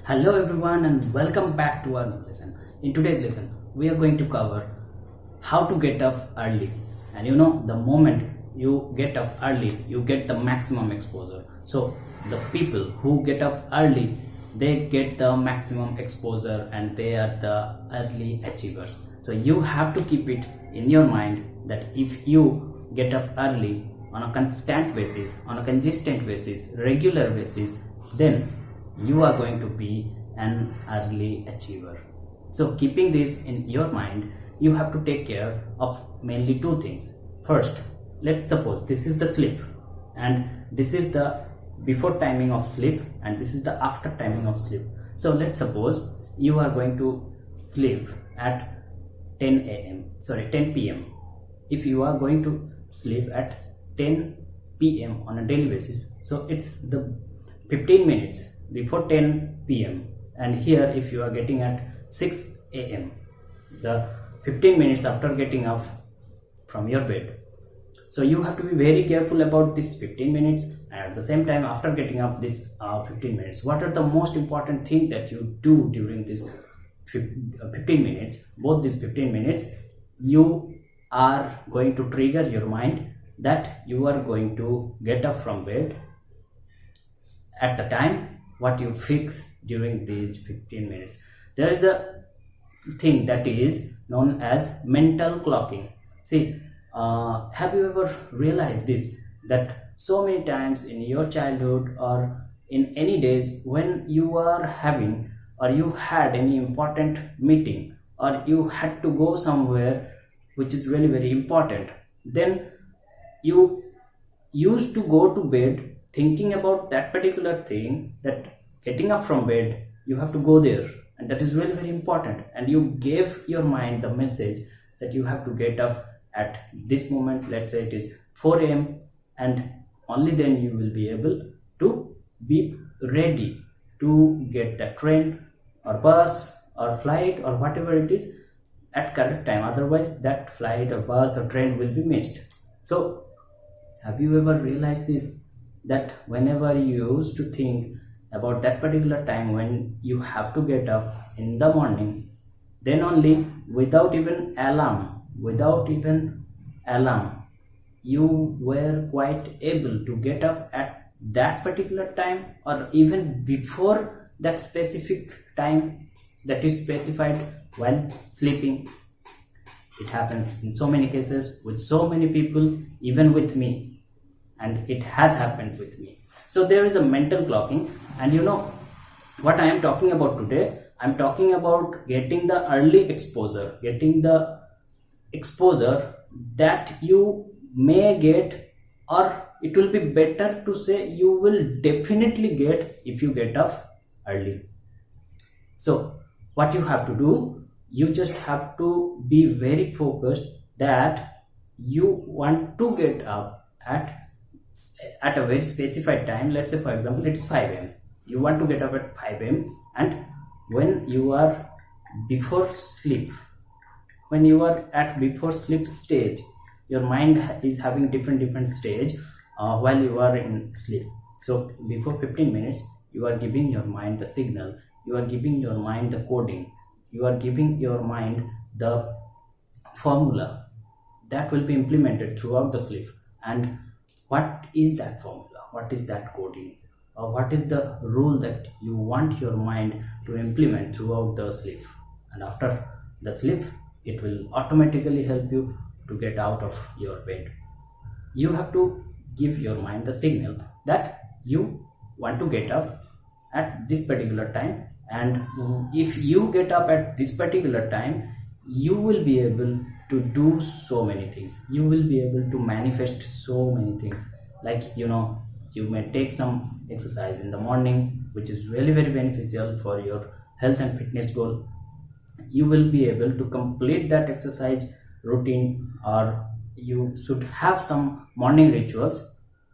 Hello everyone and welcome back to our lesson. In today's lesson, we are going to cover how to get up early. And the moment you get up early, you get the maximum exposure. So the people who get up early, they get the maximum exposure and they are the early achievers. So you have to keep it in your mind that if you get up early on a constant basis, on a consistent basis, regular basis, then you are going to be an early achiever. So keeping this in your mind, you have to take care of mainly two things. First, let's suppose this is the sleep and this is the before timing of sleep and this is the after timing of sleep. So let's suppose you are going to sleep at 10 p.m. If you are going to sleep at 10 p.m. on a daily basis, so it's the 15 minutes before 10 p.m. and here if you are getting at 6 a.m. the 15 minutes after getting up from your bed. So you have to be very careful about this 15 minutes and at the same time after getting up this 15 minutes. What are the most important thing that you do during this 15 minutes? Both these 15 minutes, you are going to trigger your mind that you are going to get up from bed at the time what you fix during these 15 minutes. There is a thing that is known as mental clocking. See, have you ever realized this, that so many times in your childhood or in any days when you are having or you had any important meeting or you had to go somewhere which is really very important, then you used to go to bed thinking about that particular thing, that getting up from bed you have to go there and that is really very important, and you gave your mind the message that you have to get up at this moment. Let's say it is 4 a.m. and only then you will be able to be ready to get the train or bus or flight or whatever it is at correct time, otherwise that flight or bus or train will be missed. So have you ever realized this, that whenever you used to think about that particular time when you have to get up in the morning, then only without even alarm, you were quite able to get up at that particular time or even before that specific time that is specified while sleeping. It happens in so many cases with so many people, even with me, and it has happened with me. So there is a mental clocking, and what I am talking about today, I'm talking about getting the early exposure, getting the exposure that you may get, or it will be better to say you will definitely get if you get up early. So what you have to do, you just have to be very focused that you want to get up at a very specified time. Let's say for example it is 5 a.m. You want to get up at 5 a.m. and when you are before sleep, when you are at before sleep stage, your mind is having different stage while you are in sleep. So before 15 minutes you are giving your mind the signal, you are giving your mind the coding, you are giving your mind the formula that will be implemented throughout the sleep. And what is that formula, what is that coding, or what is the rule that you want your mind to implement throughout the sleep, and after the sleep it will automatically help you to get out of your bed. You have to give your mind the signal that you want to get up at this particular time, and if you get up at this particular time, you will be able to do so many things, you will be able to manifest so many things. Like you may take some exercise in the morning which is really very beneficial for your health and fitness goal. You will be able to complete that exercise routine, or you should have some morning rituals,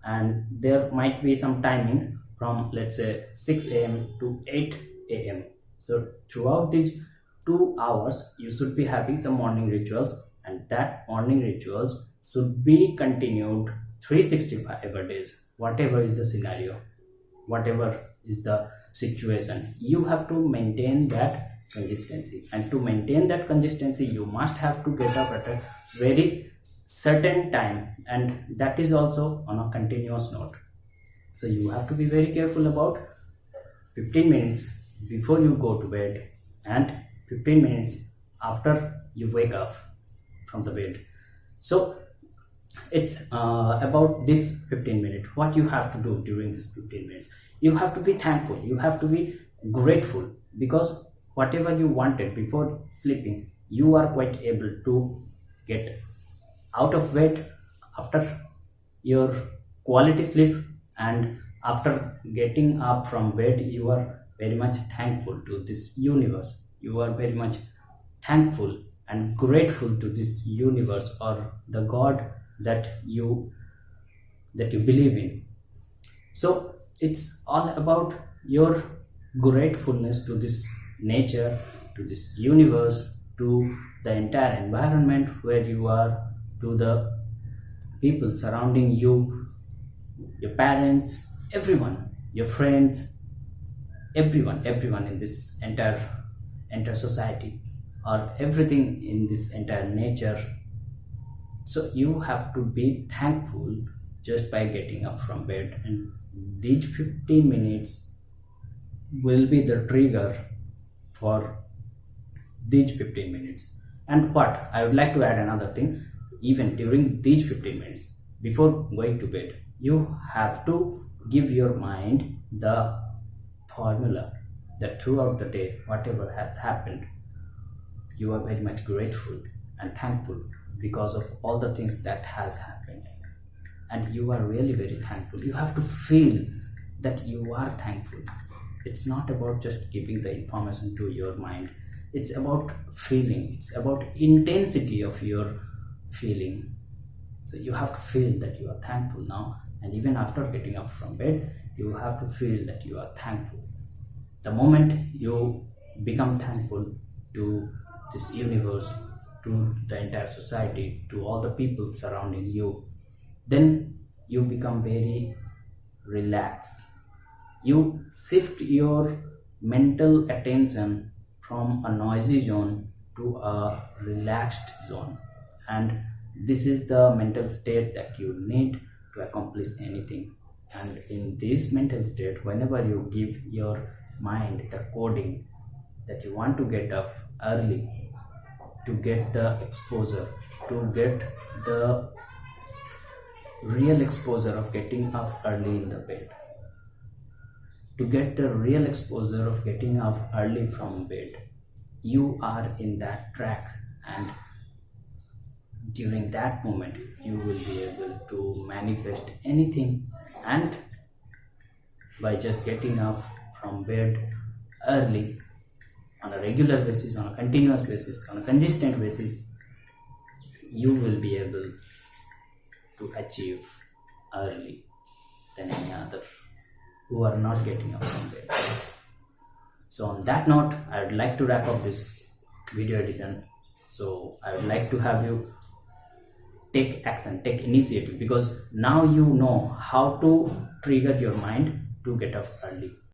and there might be some timings from let's say 6 a.m. to 8 a.m. So throughout these 2 hours you should be having some morning rituals, and that morning rituals should be continued 365 days, whatever is the scenario, whatever is the situation. You have to maintain that consistency, and to maintain that consistency you must have to get up at a very certain time, and that is also on a continuous note. So you have to be very careful about 15 minutes before you go to bed and 15 minutes after you wake up from the bed. So it's about this 15 minutes. What you have to do during this 15 minutes, you have to be thankful, you have to be grateful, because whatever you wanted before sleeping, you are quite able to get out of bed after your quality sleep, and after getting up from bed you are very much thankful to this universe, you are very much thankful and grateful to this universe or the god that you believe in. So it's all about your gratefulness to this nature, to this universe, to the entire environment where you are, to the people surrounding you, your parents, everyone, your friends, everyone in this entire society, or everything in this entire nature. So you have to be thankful just by getting up from bed, and these 15 minutes will be the trigger for these 15 minutes. And what I would like to add another thing, even during these 15 minutes before going to bed, you have to give your mind the formula that throughout the day, whatever has happened, you are very much grateful and thankful because of all the things that has happened, and you are really very thankful. You have to feel that you are thankful. It's not about just giving the information to your mind, it's about feeling, it's about intensity of your feeling. So you have to feel that you are thankful now, and even after getting up from bed you have to feel that you are thankful. The moment you become thankful to this universe, to the entire society, to all the people surrounding you, then you become very relaxed. You shift your mental attention from a noisy zone to a relaxed zone, and this is the mental state that you need to accomplish anything. And in this mental state, whenever you give your mind the coding that you want to get up early, to get the exposure, to get the real exposure of getting up early in the bed, to get the real exposure of getting up early from bed, you are in that track, and during that moment you will be able to manifest anything. And by just getting up from bed early on a regular basis, on a continuous basis, on a consistent basis, you will be able to achieve early than any other who are not getting up from bed. So on that note, I would like to wrap up this video edition. So I would like to have you take action, take initiative, because now you know how to trigger your mind to get up early.